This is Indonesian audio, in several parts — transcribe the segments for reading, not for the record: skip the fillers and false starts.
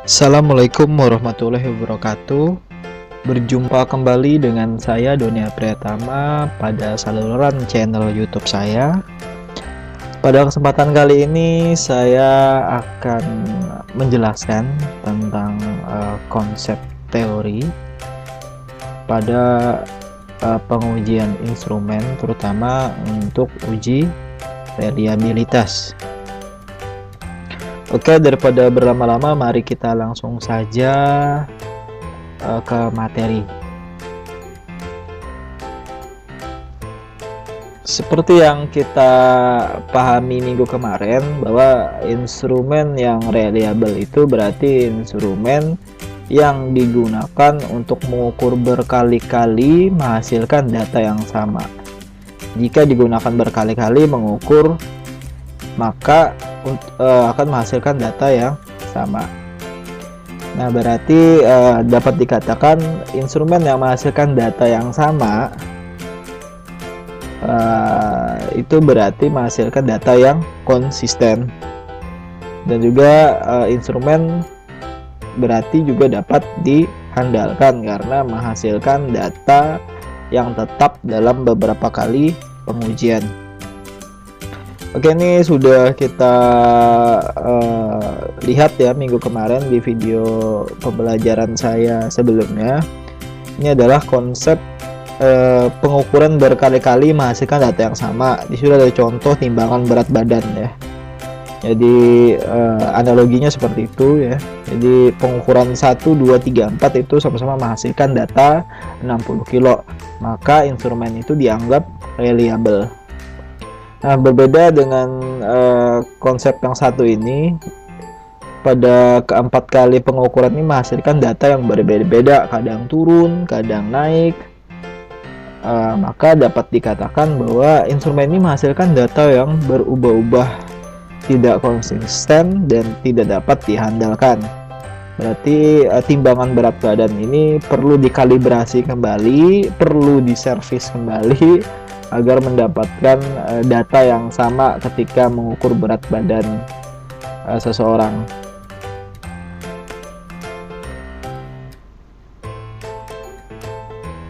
Assalamualaikum warahmatullahi wabarakatuh. Berjumpa kembali dengan saya Doni Priyatama pada saluran channel YouTube saya. Pada kesempatan kali ini saya akan menjelaskan tentang konsep teori pada pengujian instrumen, terutama untuk uji reliabilitas. Oke, daripada berlama-lama, mari kita langsung saja ke materi. Seperti yang kita pahami minggu kemarin, bahwa instrumen yang reliable itu berarti instrumen yang digunakan untuk mengukur berkali-kali menghasilkan data yang sama. Jika digunakan berkali-kali mengukur, maka akan menghasilkan data yang sama. Nah, berarti dapat dikatakan instrumen yang menghasilkan data yang sama itu berarti menghasilkan data yang konsisten, dan juga instrumen berarti juga dapat diandalkan karena menghasilkan data yang tetap dalam beberapa kali pengujian. Oke, ini sudah kita lihat ya minggu kemarin di video pembelajaran saya sebelumnya. Ini adalah konsep pengukuran berkali-kali menghasilkan data yang sama. Di sini ada contoh timbangan berat badan ya. Jadi analoginya seperti itu ya. Jadi pengukuran 1, 2, 3, 4 itu sama-sama menghasilkan data 60 kilo. Maka instrumen itu dianggap reliable. Nah, berbeda dengan konsep yang satu ini, pada keempat kali pengukuran ini menghasilkan data yang berbeda-beda, kadang turun, kadang naik. Maka dapat dikatakan bahwa instrumen ini menghasilkan data yang berubah-ubah, tidak konsisten, dan tidak dapat diandalkan. Berarti timbangan berat badan ini perlu dikalibrasi kembali, perlu diservis kembali, agar mendapatkan data yang sama ketika mengukur berat badan seseorang.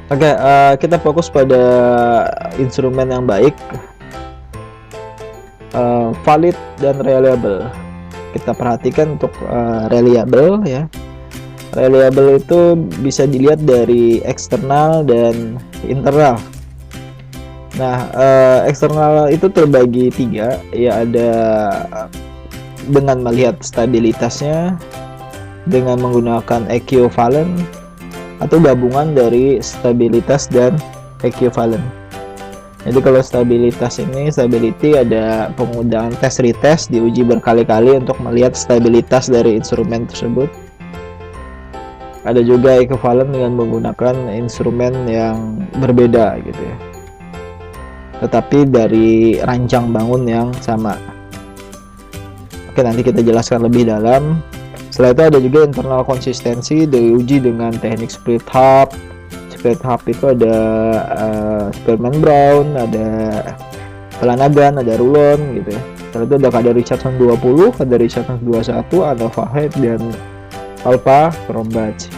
Oke, kita fokus pada instrumen yang baik, valid dan reliable. Kita perhatikan untuk reliable ya. Reliable itu bisa dilihat dari eksternal dan internal. Nah, eksternal itu terbagi tiga, ya, ada dengan melihat stabilitasnya dengan menggunakan equivalent, atau gabungan dari stabilitas dan equivalent. Jadi kalau stabilitas ini, stability, ada penggunaan tes retest, diuji berkali-kali untuk melihat stabilitas dari instrumen tersebut. Ada juga equivalent dengan menggunakan instrumen yang berbeda gitu ya, tetapi dari rancang bangun yang sama. Oke, nanti kita jelaskan lebih dalam. Setelah itu ada juga internal konsistensi, diuji dengan teknik split hub. Split hub itu ada Spearman Brown, ada Flanagan, ada Rulon gitu ya. Setelah itu ada kadar Richardson 20, kadar Richardson 21, ada Fahed dan Alpha Cronbach.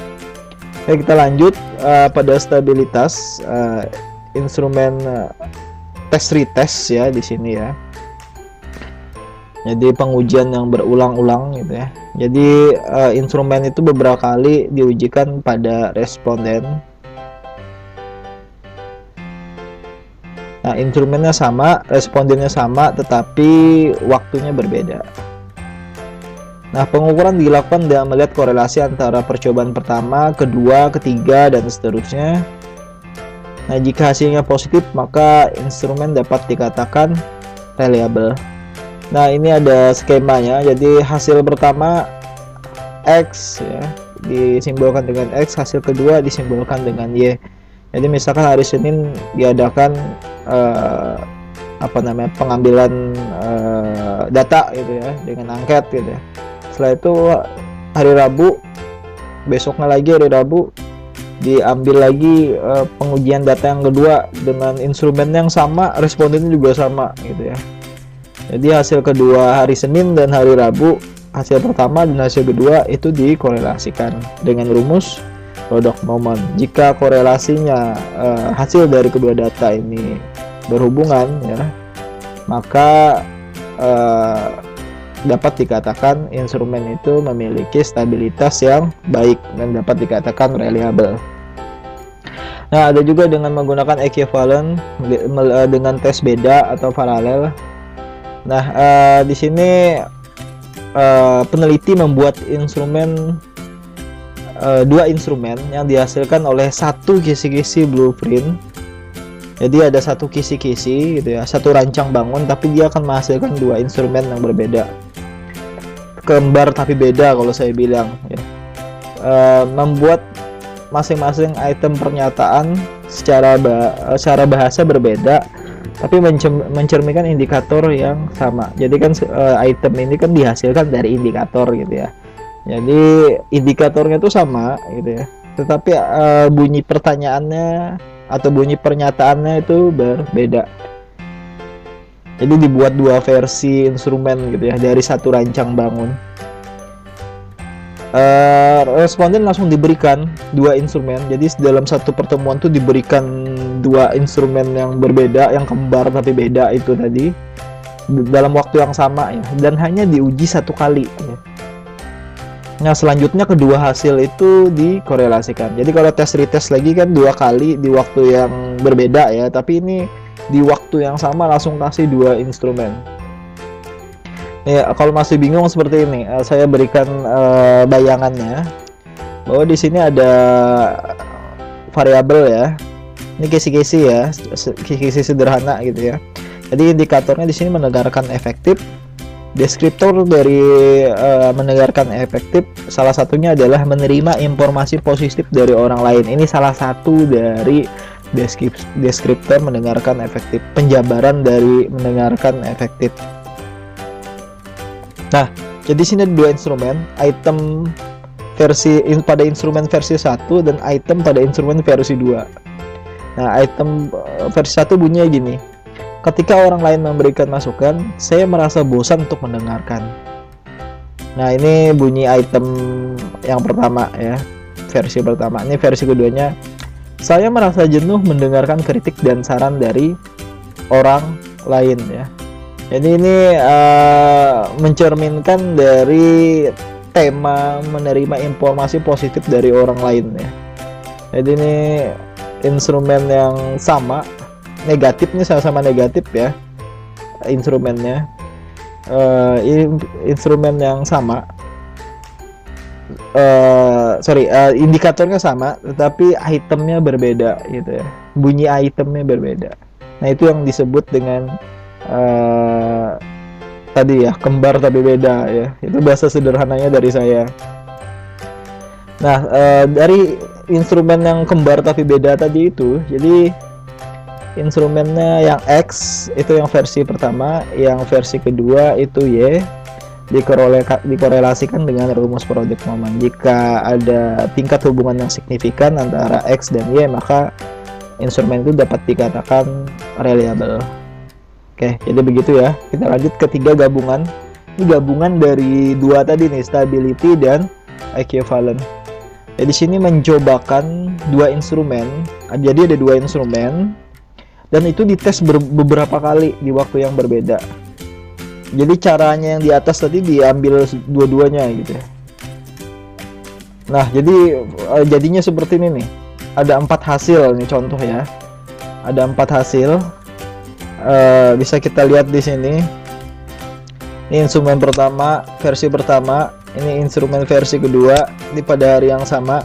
Oke, kita lanjut pada stabilitas instrumen tes retest ya di sini ya. Jadi pengujian yang berulang-ulang gitu ya. Jadi instrumen itu beberapa kali diujikan pada responden. Nah, instrumennya sama, respondennya sama, tetapi waktunya berbeda. Nah, pengukuran dilakukan dengan melihat korelasi antara percobaan pertama, kedua, ketiga, dan seterusnya. Nah, jika hasilnya positif, maka instrumen dapat dikatakan reliable. Nah, ini ada skemanya. Jadi hasil pertama X ya, disimbolkan dengan X, hasil kedua disimbolkan dengan Y. Jadi misalkan hari Senin diadakan pengambilan data gitu ya, dengan angket gitu ya. Setelah itu hari Rabu, besoknya lagi hari Rabu, diambil lagi pengujian data yang kedua dengan instrumen yang sama, respondennya juga sama gitu ya. Jadi hasil kedua hari Senin dan hari Rabu hasil pertama dan hasil kedua itu dikorelasikan dengan rumus product moment. Jika korelasinya hasil dari kedua data ini berhubungan ya, maka dapat dikatakan instrumen itu memiliki stabilitas yang baik dan dapat dikatakan reliable. Nah, ada juga dengan menggunakan equivalent dengan tes beda atau paralel. Nah, di sini peneliti membuat dua instrumen yang dihasilkan oleh satu kisi-kisi blueprint. Jadi ada satu kisi-kisi gitu ya, satu rancang bangun, tapi dia akan menghasilkan dua instrumen yang berbeda, kembar tapi beda kalau saya bilang ya. Membuat masing-masing item pernyataan secara bahasa berbeda, tapi mencerminkan indikator yang sama. Jadi kan item ini kan dihasilkan dari indikator gitu ya. Jadi indikatornya itu sama gitu ya, tetapi bunyi pertanyaannya atau bunyi pernyataannya itu berbeda. Jadi dibuat dua versi instrumen gitu ya dari satu rancang bangun. Responden langsung diberikan dua instrumen. Jadi dalam satu pertemuan tuh diberikan dua instrumen yang berbeda, yang kembar tapi beda itu tadi, dalam waktu yang sama ya, dan hanya diuji satu kali ya. Nah, selanjutnya kedua hasil itu dikorelasikan. Jadi kalau tes retest lagi kan dua kali di waktu yang berbeda ya, tapi ini di waktu yang sama langsung kasih dua instrumen. Ya, kalau masih bingung seperti ini, saya berikan bayangannya bahwa di sini ada variabel ya. Ini kisi-kisi ya, kisi sederhana gitu ya. Jadi indikatornya di sini menegarkan efektif. Deskriptor dari menegarkan efektif salah satunya adalah menerima informasi positif dari orang lain. Ini salah satu dari deskriptor mendengarkan efektif, penjabaran dari mendengarkan efektif. Nah, jadi sini ada dua instrumen, item pada instrumen versi 1 dan item pada instrumen versi 2. Nah, item versi 1 bunyinya gini. Ketika orang lain memberikan masukan, saya merasa bosan untuk mendengarkan. Nah, ini bunyi item yang pertama ya, versi pertama. Ini versi keduanya. Saya merasa jenuh mendengarkan kritik dan saran dari orang lain ya. Jadi ini mencerminkan dari tema menerima informasi positif dari orang lain ya. Jadi ini instrumen yang sama, negatifnya sama-sama negatif ya instrumennya. Instrumen yang sama, indikatornya sama, tetapi itemnya berbeda gitu ya. Bunyi itemnya berbeda. Nah, itu yang disebut dengan tadi ya, kembar tapi beda ya. Itu bahasa sederhananya dari saya. Nah, dari instrumen yang kembar tapi beda tadi itu, jadi instrumennya yang X itu yang versi pertama, yang versi kedua itu Y, dikorelasikan dengan rumus product moment. Jika ada tingkat hubungan yang signifikan antara X dan Y, maka instrumen itu dapat dikatakan reliable. Oke, jadi begitu ya. Kita lanjut ke tiga gabungan. Ini gabungan dari dua tadi nih, stability dan equivalent. Jadi sini mencobakan dua instrumen. Jadi ada dua instrumen dan itu dites beberapa kali di waktu yang berbeda. Jadi caranya yang di atas tadi diambil dua-duanya gitu ya. Nah, jadi jadinya seperti ini nih. Ada 4 hasil nih contoh ya. Ada 4 hasil. Bisa kita lihat di sini. Ini instrumen pertama, versi pertama. Ini instrumen versi kedua. Ini pada hari yang sama,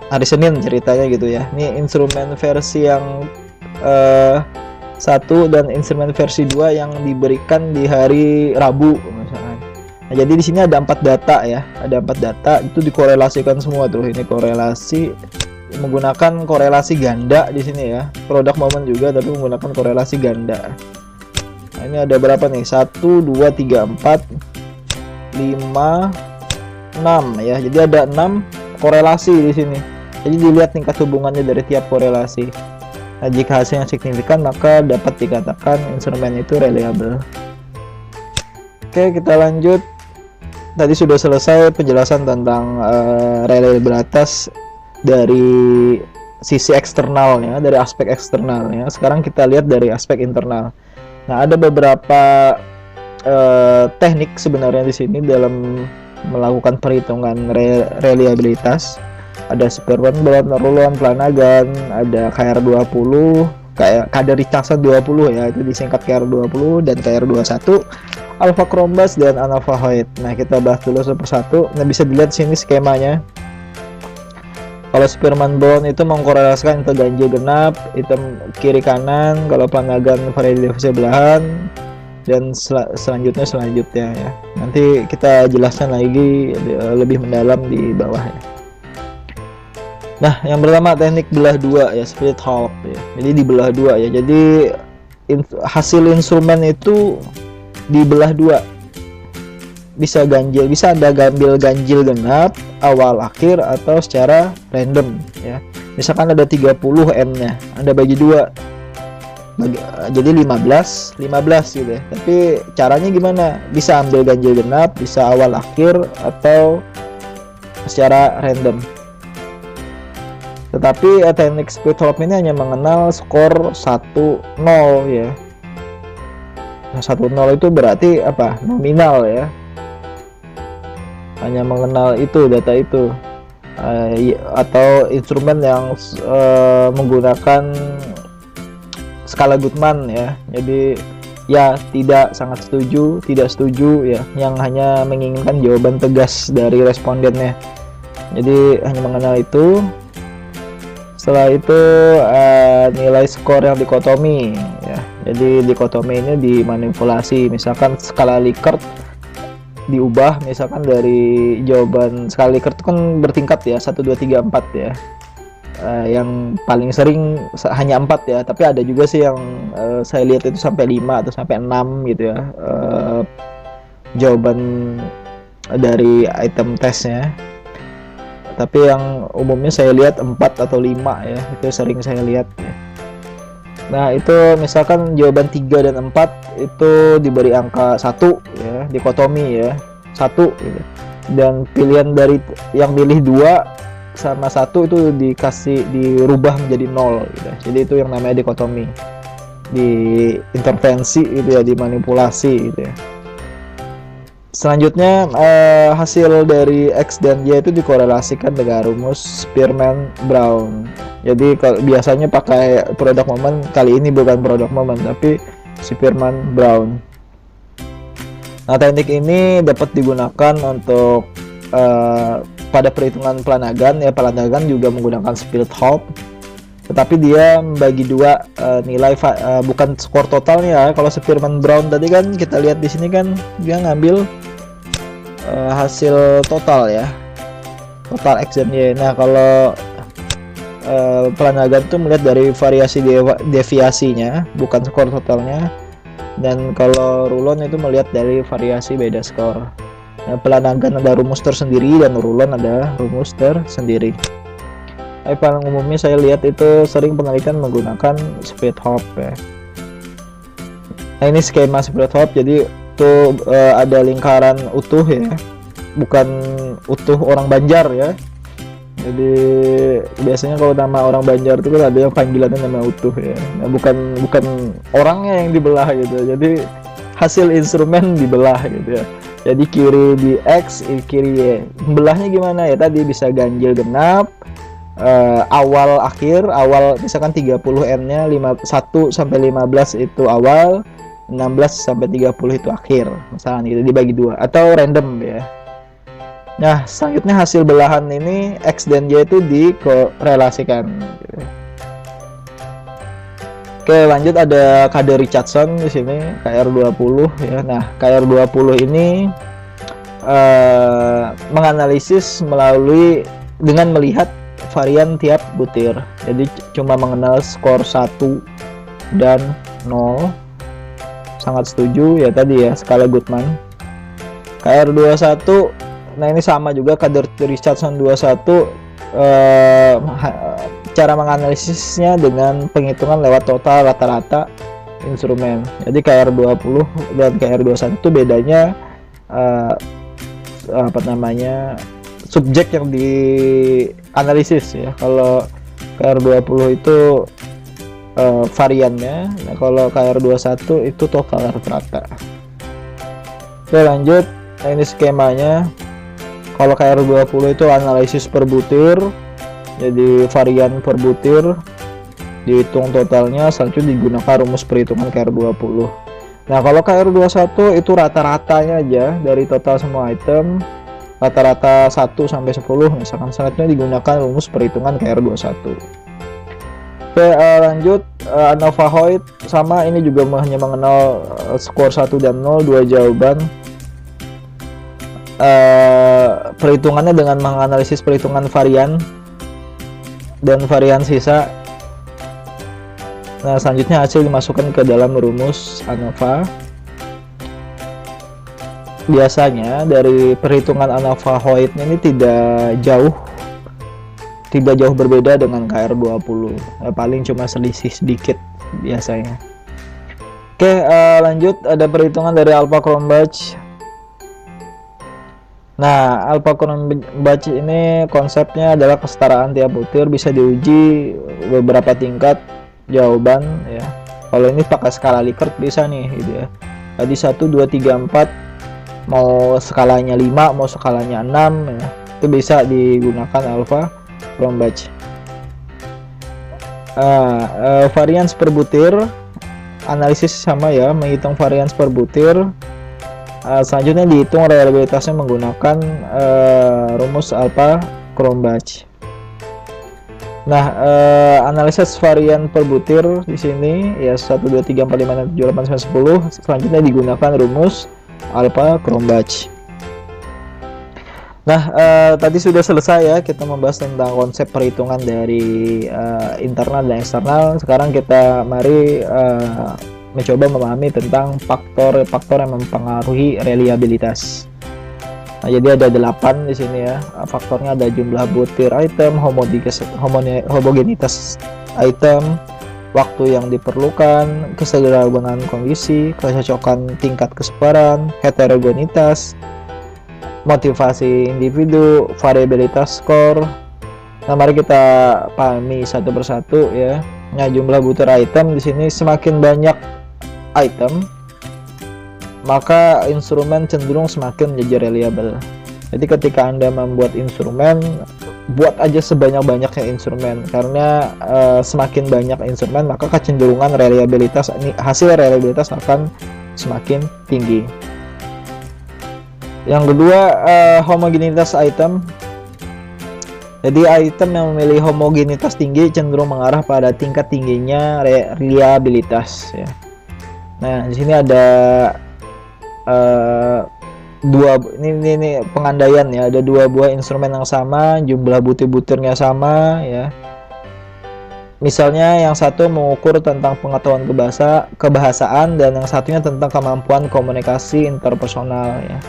hari Senin ceritanya gitu ya. Ini instrumen versi yang 1 dan instrumen versi 2 yang diberikan di hari Rabu misalkan. Nah, jadi di sini ada 4 data ya. Ada 4 data, itu dikorelasikan semua tuh. Ini korelasi menggunakan korelasi ganda di sini ya. Product moment juga tapi menggunakan korelasi ganda. Nah, ini ada berapa nih? 1 2 3 4 5 6 ya. Jadi ada 6 korelasi di sini. Jadi dilihat tingkat hubungannya dari tiap korelasi. Nah, jika hasilnya signifikan maka dapat dikatakan instrumen itu reliable. Oke, kita lanjut. tadi sudah selesai penjelasan tentang reliabilitas dari sisi eksternalnya, dari aspek eksternalnya. Sekarang kita lihat dari aspek internal. Nah, ada beberapa teknik sebenarnya di sini dalam melakukan perhitungan reliabilitas. Ada Spearman Brown, Rulon, Flanagan, ada KR20, kadar Richardson 20 ya, itu disingkat KR20, dan KR21, Alpha Chrombus dan Alpha Hoyt. Nah, kita bahas dulu satu persatu. Nah, bisa dilihat sini skemanya. Kalau Spearman Brown itu mengkorelasikan itu ganjil genap, hitam kiri kanan. Kalau Flanagan variasi belahan, dan selanjutnya ya. Nanti kita jelaskan lagi lebih mendalam di bawah ya. Nah, yang pertama teknik belah dua ya, split half ya. Jadi dibelah dua ya. Jadi hasil instrumen itu dibelah dua. Bisa ganjil, bisa ada ganjil genap, awal akhir, atau secara random ya. Misalkan ada 30 M-nya, Anda bagi dua. Jadi 15 gitu ya. Tapi caranya gimana? Bisa ambil ganjil genap, bisa awal akhir, atau secara random. Tetapi teknik split half ini hanya mengenal skor 1-0 ya. Nah, 1-0 itu berarti apa? Nominal ya. Hanya mengenal itu, data itu. Atau instrumen yang menggunakan skala Goodman ya. Jadi ya, tidak, sangat setuju, tidak setuju ya, yang hanya menginginkan jawaban tegas dari respondennya. Jadi hanya mengenal itu. Setelah itu nilai skor yang dikotomi ya. Jadi dikotomi ini dimanipulasi. Misalkan skala Likert diubah, misalkan dari jawaban skala Likert itu kan bertingkat ya, 1, 2, 3, 4 ya. Yang paling sering hanya 4 ya, tapi ada juga sih yang saya lihat itu sampai 5 atau sampai 6 gitu ya, jawaban dari item tesnya. Tapi yang umumnya saya lihat 4 atau 5 ya, itu sering saya lihat ya. Nah, itu misalkan jawaban 3 dan 4 itu diberi angka 1 ya, dikotomi ya, 1 gitu. Dan pilihan dari yang pilih 2 sama 1 itu dirubah menjadi 0 gitu. Jadi itu yang namanya dikotomi. Diintervensi gitu ya, dimanipulasi gitu ya. Selanjutnya hasil dari X dan Y itu dikorelasikan dengan rumus Spearman Brown. Jadi biasanya pakai product moment, kali ini bukan product moment tapi Spearman Brown. Nah, teknik ini dapat digunakan untuk pada perhitungan Flanagan ya. Flanagan juga menggunakan split half, tetapi dia membagi dua nilai bukan skor totalnya. Kalau Spearman Brown tadi kan kita lihat di sini kan dia ngambil hasil total ya, total X dan Y. Nah, kalau Flanagan tuh melihat dari variasi deviasinya, bukan skor totalnya. Dan kalau Rulon itu melihat dari variasi beda skor. Nah, Flanagan ada rumus tersendiri dan Rulon ada rumus tersendiri. Paling umumnya saya lihat itu sering penelitian menggunakan split half ya. Nah, ini skema split half. Jadi itu ada lingkaran utuh ya, bukan utuh orang Banjar ya. Jadi biasanya kalau nama orang Banjar itu kan ada yang panggilannya nama utuh ya. Nah, bukan orangnya yang dibelah gitu. Jadi hasil instrumen dibelah gitu ya. Jadi kiri di X, kiri Y. Belahnya gimana ya? Tadi bisa ganjil genap, awal akhir. Awal misalkan 30 N-nya 1 sampai 15 itu awal, 16 sampai 30 itu akhir. Misalnya gitu, dibagi dua atau random ya. Nah, selanjutnya hasil belahan ini X dan Y itu dikorelasikan. Oke, lanjut ada kadar Richardson di sini, KR20 ya. Nah, KR20 ini menganalisis dengan melihat varian tiap butir. Jadi cuma mengenal skor 1 dan 0. Sangat setuju ya tadi ya, skala Goodman. KR21, nah ini sama juga kadar Richardson 21. Cara menganalisisnya dengan penghitungan lewat total rata-rata instrumen. Jadi KR20 dan KR21 itu bedanya apa namanya, subjek yang dianalisis ya. Kalau KR20 itu variannya, nah kalau KR21 itu total rata-rata. Oke, lanjut. Nah, ini skemanya. Kalau KR20 itu analisis per butir, jadi varian per butir, dihitung totalnya, selanjutnya digunakan rumus perhitungan KR20. Nah, kalau KR21 itu rata-ratanya aja dari total semua item, rata-rata 1 sampai 10 misalkan, selanjutnya digunakan rumus perhitungan KR21. Oke, lanjut. ANOVA Hoyt sama, ini juga hanya mengenal skor 1 dan 0, 2 jawaban. Perhitungannya dengan menganalisis perhitungan varian dan varian sisa. Nah, selanjutnya hasil dimasukkan ke dalam rumus ANOVA. Biasanya dari perhitungan ANOVA Hoyt ini tidak jauh berbeda dengan KR20, paling cuma selisih sedikit biasanya. Oke, lanjut. Ada perhitungan dari Alpha-Cronbach. Nah, Alpha-Cronbach ini konsepnya adalah kesetaraan tiap butir, bisa diuji beberapa tingkat jawaban ya. Kalau ini pakai skala Likert bisa nih gitu ya. Tadi 1, 2, 3, 4, mau skalanya 5, mau skalanya 6 ya. Itu bisa digunakan Alpha-Cronbach. Varians per butir, analisis sama ya, menghitung varians per butir. Selanjutnya dihitung reliabilitasnya menggunakan rumus Alpha-Cronbach. Nah, analisis varian per butir di sini ya 1, 2, 3, 4, 5, 6, 7, 8, 9, 10. Selanjutnya digunakan rumus Alpha-Cronbach. Nah, tadi sudah selesai ya kita membahas tentang konsep perhitungan dari internal dan eksternal. Sekarang kita mari mencoba memahami tentang faktor-faktor yang mempengaruhi reliabilitas. Nah, jadi ada 8 di sini ya. Faktornya ada jumlah butir item, homogenitas item, waktu yang diperlukan, kesederhanaan kondisi, kecocokan tingkat kesebaran, heterogenitas, motivasi individu, variabilitas skor. Nah, mari kita pahami satu persatu ya. Nah, jumlah butir item di sini, semakin banyak item, maka instrumen cenderung semakin menjadi reliable. Jadi ketika Anda membuat instrumen, buat aja sebanyak-banyaknya instrumen, karena semakin banyak instrumen maka kecenderungan reliabilitas, hasil reliabilitas akan semakin tinggi. Yang kedua, homogenitas item. Jadi item yang memiliki homogenitas tinggi cenderung mengarah pada tingkat tingginya reliabilitas ya. Nah, di sini ada ini pengandaian ya, ada 2 buah instrumen yang sama, jumlah butir-butirnya sama ya. Misalnya yang satu mengukur tentang pengetahuan kebahasaan dan yang satunya tentang kemampuan komunikasi interpersonal ya,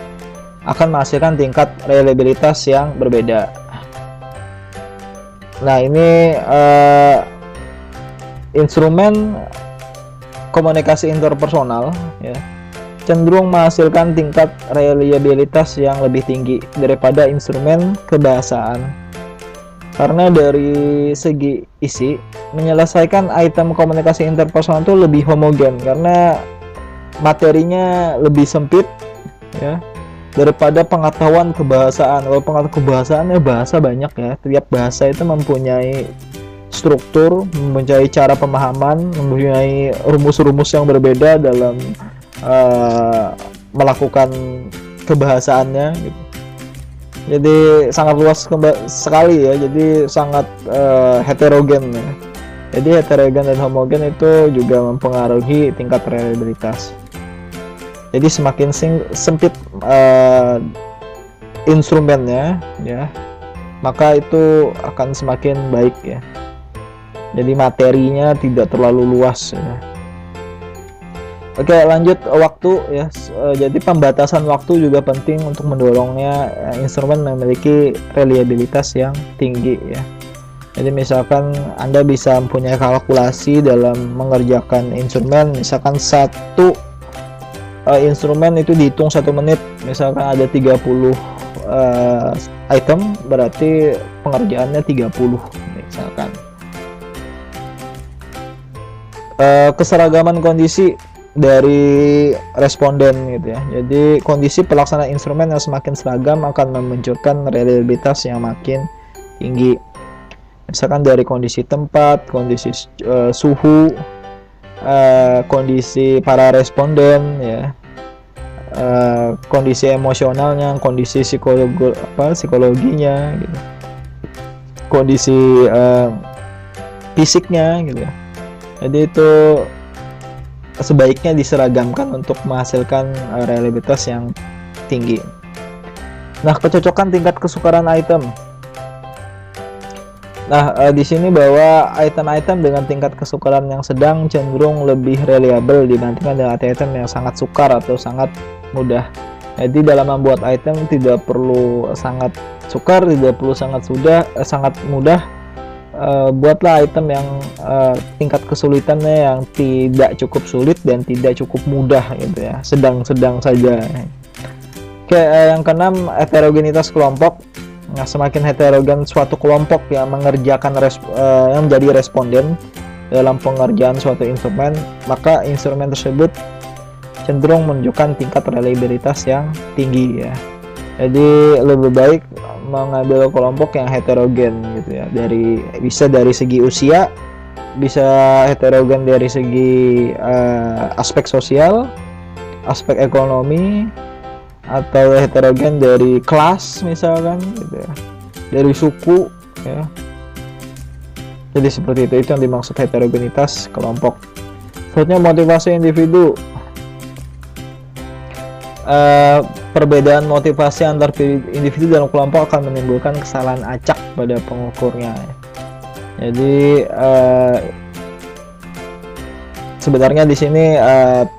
akan menghasilkan tingkat reliabilitas yang berbeda. Nah, ini instrumen komunikasi interpersonal ya cenderung menghasilkan tingkat reliabilitas yang lebih tinggi daripada instrumen kebahasaan, karena dari segi isi menyelesaikan item komunikasi interpersonal itu lebih homogen karena materinya lebih sempit ya daripada pengetahuan kebahasaan. Kalau pengetahuan kebahasaannya bahasa banyak ya, tiap bahasa itu mempunyai struktur, mempunyai cara pemahaman, mempunyai rumus-rumus yang berbeda dalam melakukan kebahasaannya gitu. Jadi sangat luas sekali ya, jadi sangat heterogen ya. Jadi heterogen dan homogen itu juga mempengaruhi tingkat reliabilitas. Jadi semakin sempit instrumennya ya, maka itu akan semakin baik ya. Jadi materinya tidak terlalu luas ya. Oke, lanjut waktu ya. Jadi pembatasan waktu juga penting untuk mendorongnya instrumen memiliki reliabilitas yang tinggi ya. Jadi misalkan Anda bisa mempunyai kalkulasi dalam mengerjakan instrumen, misalkan satu instrumen itu dihitung 1 menit, misalkan ada 30 item, berarti pengerjaannya 30 misalkan. Keseragaman kondisi dari responden gitu ya. Jadi kondisi pelaksanaan instrumen yang semakin seragam akan memunculkan reliabilitas yang makin tinggi. Misalkan dari kondisi tempat, kondisi suhu, kondisi para responden ya, kondisi emosionalnya, kondisi psikologinya gitu, kondisi fisiknya gitu. Jadi itu sebaiknya diseragamkan untuk menghasilkan reliabilitas yang tinggi. Nah, kecocokan tingkat kesukaran item. Nah, di sini bahwa item-item dengan tingkat kesukaran yang sedang cenderung lebih reliable dibandingkan dengan item yang sangat sukar atau sangat mudah. Jadi dalam membuat item tidak perlu sangat sukar, tidak perlu sangat mudah. Buatlah item yang tingkat kesulitannya yang tidak cukup sulit dan tidak cukup mudah gitu ya, sedang-sedang saja. Oke, yang keenam, heterogenitas kelompok. Nah, semakin heterogen suatu kelompok yang mengerjakan yang menjadi responden dalam pengerjaan suatu instrumen, maka instrumen tersebut cenderung menunjukkan tingkat reliabilitas yang tinggi ya. Jadi lebih baik mengambil kelompok yang heterogen gitu ya. Bisa dari segi usia, bisa heterogen dari segi aspek sosial, aspek ekonomi, atau heterogen dari kelas misalkan gitu ya, dari suku ya. Jadi seperti itu yang dimaksud heterogenitas kelompok. Selanjutnya, motivasi individu. Perbedaan motivasi antar individu dalam kelompok akan menimbulkan kesalahan acak pada pengukurnya. Jadi sebenarnya di sini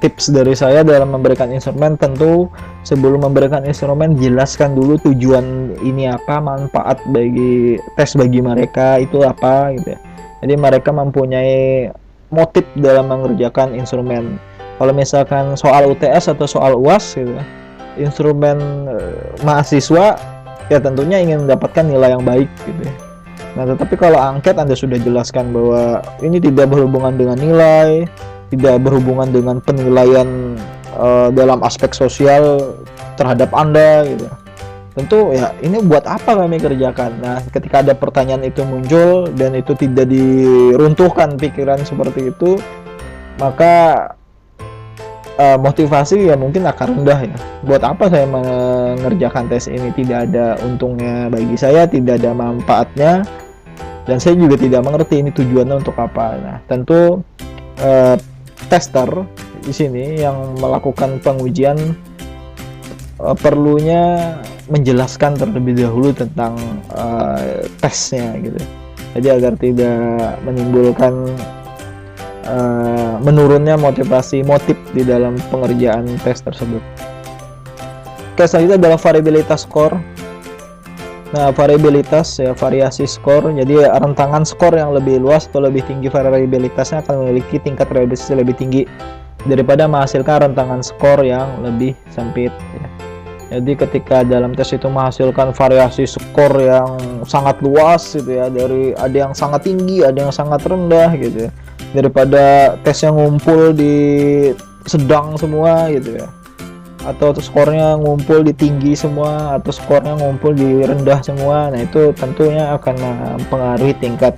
tips dari saya dalam memberikan instrumen, tentu sebelum memberikan instrumen jelaskan dulu tujuan ini apa, manfaat bagi tes bagi mereka itu apa gitu ya. Jadi mereka mempunyai motif dalam mengerjakan instrumen. Kalau misalkan soal UTS atau soal UAS gitu ya, instrumen mahasiswa ya tentunya ingin mendapatkan nilai yang baik gitu ya. Nah, tetapi kalau angket Anda sudah jelaskan bahwa ini tidak berhubungan dengan nilai, tidak berhubungan dengan penilaian dalam aspek sosial terhadap Anda gitu. Tentu ya ini buat apa kami kerjakan. Nah, ketika ada pertanyaan itu muncul dan itu tidak diruntuhkan pikiran seperti itu, maka motivasi ya mungkin akan rendah ya. Buat apa saya mengerjakan tes ini, tidak ada untungnya bagi saya, tidak ada manfaatnya, dan saya juga tidak mengerti ini tujuannya untuk apa. Nah, tentu tester di sini yang melakukan pengujian perlunya menjelaskan terlebih dahulu tentang tesnya gitu. Jadi agar tidak menimbulkan menurunnya motif di dalam pengerjaan tes tersebut. Oke, selanjutnya adalah variabilitas skor. Nah, variabilitas ya, variasi skor. Jadi rentangan skor yang lebih luas atau lebih tinggi variabilitasnya akan memiliki tingkat reliabilitas lebih tinggi daripada menghasilkan rentangan skor yang lebih sempit ya. Jadi ketika dalam tes itu menghasilkan variasi skor yang sangat luas gitu ya, dari ada yang sangat tinggi, ada yang sangat rendah gitu ya, daripada tes yang ngumpul di sedang semua gitu ya, atau skornya ngumpul di tinggi semua, atau skornya ngumpul di rendah semua. Nah, itu tentunya akan mempengaruhi tingkat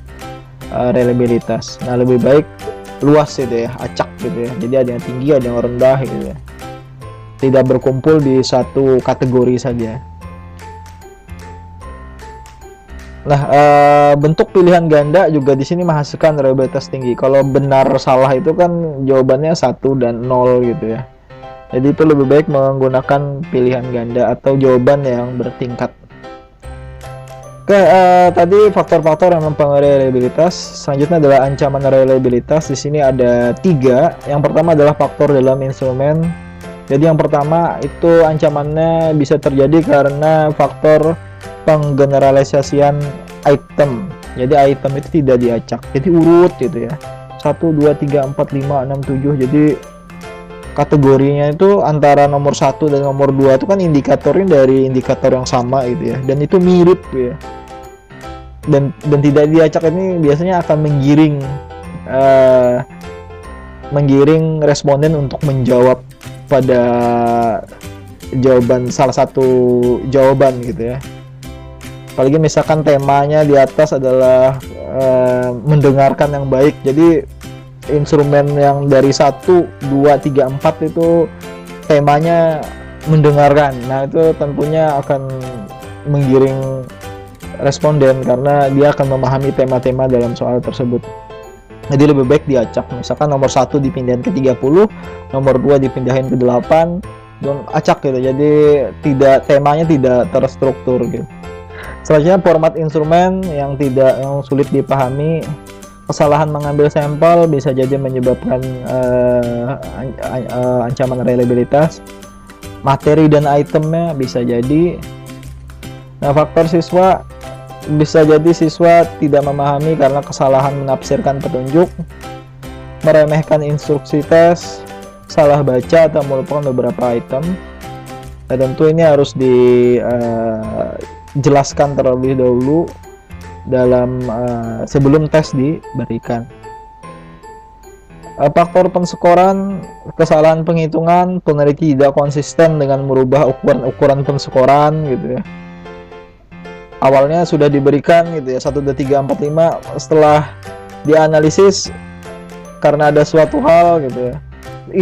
reliabilitas. Nah, lebih baik luas gitu ya, acak gitu ya, jadi ada yang tinggi, ada yang rendah gitu ya, tidak berkumpul di satu kategori saja. Nah, bentuk pilihan ganda juga di sini menghasilkan reliabilitas tinggi. Kalau benar salah itu kan jawabannya 1 dan 0 gitu ya. Jadi itu lebih baik menggunakan pilihan ganda atau jawaban yang bertingkat. Oke, tadi faktor-faktor yang mempengaruhi reliabilitas. Selanjutnya adalah ancaman reliabilitas. Di sini ada 3. Yang pertama adalah faktor dalam instrumen. Jadi yang pertama itu ancamannya bisa terjadi karena faktor penggeneralisasian item. Jadi item itu tidak diacak, jadi urut gitu ya, 1, 2, 3, 4, 5, 6, 7. Jadi kategorinya itu antara nomor 1 dan nomor 2 itu kan indikatornya dari indikator yang sama gitu ya, dan itu mirip ya, dan tidak diacak ini biasanya akan menggiring responden untuk menjawab pada jawaban, salah satu jawaban gitu ya. Apalagi misalkan temanya di atas adalah mendengarkan yang baik, jadi instrumen yang dari 1, 2, 3, 4 itu temanya mendengarkan. Nah, itu tentunya akan menggiring responden karena dia akan memahami tema-tema dalam soal tersebut. Jadi lebih baik diacak. Misalkan nomor 1 dipindahin ke 30, nomor 2 dipindahin ke 8, dan acak gitu. Jadi temanya tidak terstruktur gitu. Selanjutnya, format instrumen yang sulit dipahami. Kesalahan mengambil sampel bisa jadi menyebabkan ancaman reliabilitas. Materi dan itemnya bisa jadi. Nah, faktor siswa bisa jadi siswa tidak memahami karena kesalahan menafsirkan petunjuk, meremehkan instruksi tes, salah baca atau melupakan beberapa item. Nah, tentu ini harus dijelaskan terlebih dahulu dalam sebelum tes diberikan. Faktor penskoran, kesalahan penghitungan, peneliti tidak konsisten dengan merubah ukuran penskoran gitu ya. Awalnya sudah diberikan gitu ya 1, 2, 3, 4, 5, setelah dianalisis karena ada suatu hal gitu ya,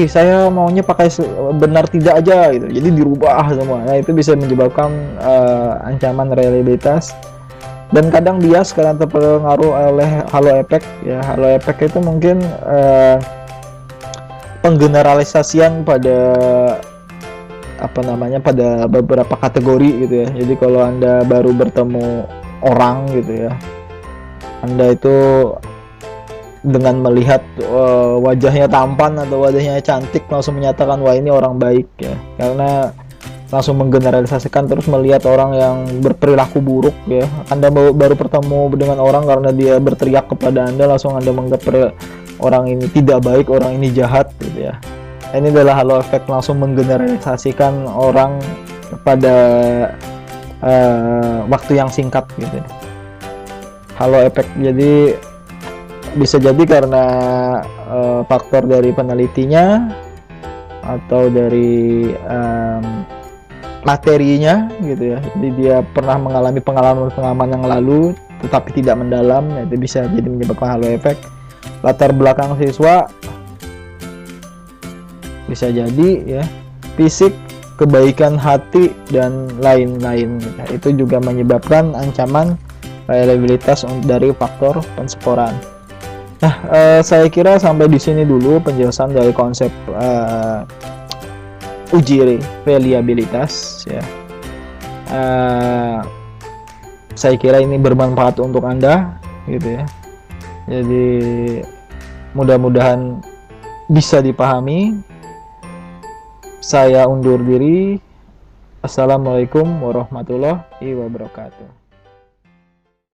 saya maunya pakai benar tidak aja gitu, jadi dirubah semua. Nah, itu bisa menyebabkan ancaman reliabilitas. Dan kadang bias karena terpengaruh oleh halo effect ya. Halo effect itu mungkin penggeneralisasian pada pada beberapa kategori gitu ya. Jadi kalau Anda baru bertemu orang gitu ya, Anda itu dengan melihat wajahnya tampan atau wajahnya cantik langsung menyatakan wah ini orang baik ya, karena langsung menggeneralisasikan, terus melihat orang yang berperilaku buruk ya. Anda baru bertemu dengan orang karena dia berteriak kepada Anda, langsung Anda menganggap orang ini tidak baik, orang ini jahat gitu ya. Ini adalah halo effect, langsung menggeneralisasikan orang pada waktu yang singkat gitu ya. Halo effect jadi bisa jadi karena faktor dari penelitinya atau dari materinya gitu ya. Jadi dia pernah mengalami pengalaman yang lalu tetapi tidak mendalam, itu bisa jadi menyebabkan halo effect. Latar belakang siswa bisa jadi ya, fisik, kebaikan hati dan lain-lain. Itu juga menyebabkan ancaman reliabilitas dari faktor penskoran. Nah, saya kira sampai di sini dulu penjelasan dari konsep uji reliabilitas ya. Saya kira ini bermanfaat untuk Anda gitu ya. Jadi mudah-mudahan bisa dipahami. Saya undur diri. Assalamualaikum warahmatullahi wabarakatuh.